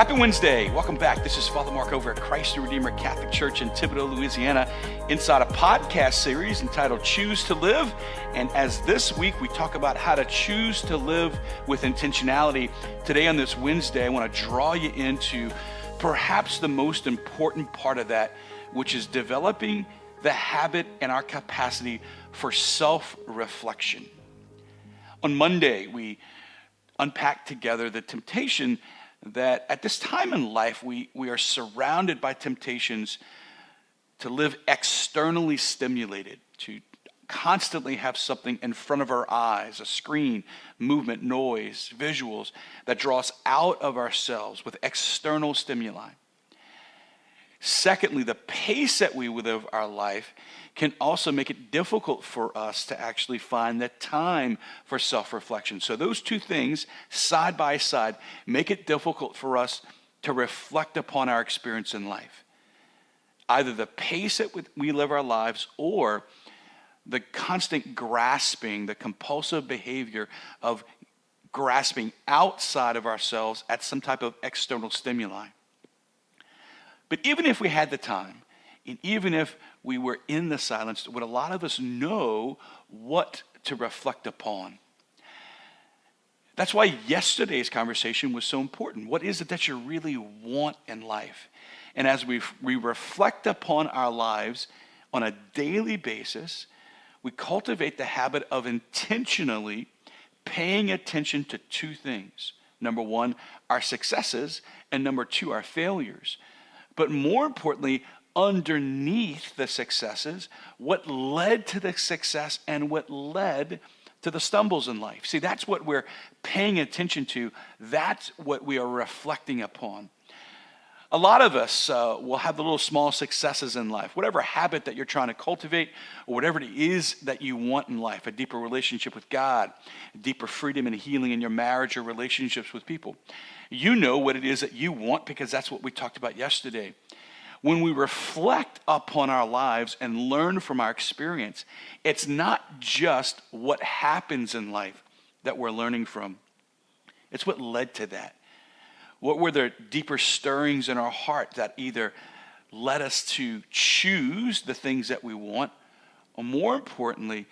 Happy Wednesday. Welcome back. This is Father Mark over at Christ the Redeemer Catholic Church in Thibodaux, Louisiana, inside a podcast series entitled Choose to Live. And as this week we talk about how to choose to live with intentionality, today on this Wednesday, I want to draw you into perhaps the most important part of that, which is developing the habit and our capacity for self-reflection. On Monday, we unpacked together the temptation that at this time in life, we are surrounded by temptations to live externally stimulated, to constantly have something in front of our eyes, a screen, movement, noise, visuals that draw us out of ourselves with external stimuli. Secondly, the pace that we live our life can also make it difficult for us to actually find the time for self-reflection. So those two things, side by side, make it difficult for us to reflect upon our experience in life. Either the pace that we live our lives or the constant grasping, the compulsive behavior of grasping outside of ourselves at some type of external stimuli. But even if we had the time, and even if we were in the silence, would a lot of us know what to reflect upon? That's why yesterday's conversation was so important. What is it that you really want in life? And as we reflect upon our lives on a daily basis, we cultivate the habit of intentionally paying attention to two things. Number one, our successes, and number two, our failures. But more importantly, underneath the successes, what led to the success and what led to the stumbles in life. See, that's what we're paying attention to. That's what we are reflecting upon. A lot of us will have the little small successes in life, whatever habit that you're trying to cultivate or whatever it is that you want in life, a deeper relationship with God, deeper freedom and healing in your marriage or relationships with people. You know what it is that you want because that's what we talked about yesterday. When we reflect upon our lives and learn from our experience, it's not just what happens in life that we're learning from. It's what led to that. What were the deeper stirrings in our heart that either led us to choose the things that we want, or more importantly,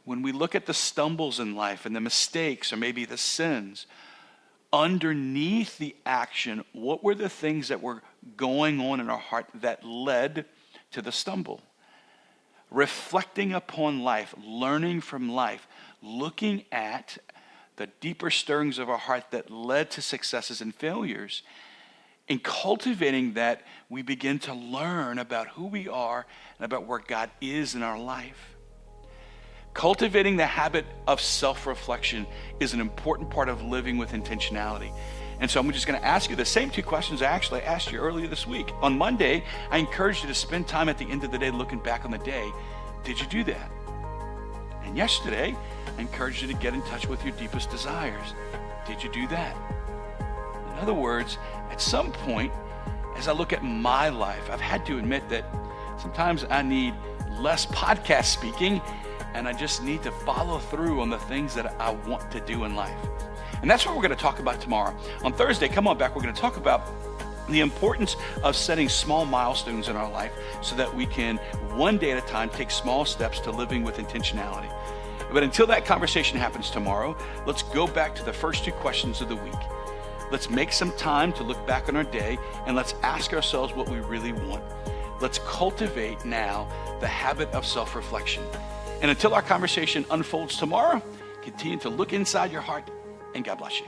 when we look at the stumbles in life and the mistakes or maybe the sins, underneath the action, what were the things that were going on in our heart that led to the stumble? Reflecting upon life, learning from life, looking at the deeper stirrings of our heart that led to successes and failures, and cultivating that, we begin to learn about who we are and about where God is in our life. Cultivating the habit of self-reflection is an important part of living with intentionality. And so I'm just going to ask you the same two questions I actually asked you earlier this week. On Monday, I encouraged you to spend time at the end of the day looking back on the day. Did you do that? And yesterday, I encouraged you to get in touch with your deepest desires. Did you do that? In other words, at some point, as I look at my life, I've had to admit that sometimes I need less podcast speaking and I just need to follow through on the things that I want to do in life. And that's what we're going to talk about tomorrow. On Thursday, come on back, we're going to talk about the importance of setting small milestones in our life so that we can, one day at a time, take small steps to living with intentionality. But until that conversation happens tomorrow, let's go back to the first two questions of the week. Let's make some time to look back on our day and let's ask ourselves what we really want. Let's cultivate now the habit of self-reflection. And until our conversation unfolds tomorrow, continue to look inside your heart, and God bless you.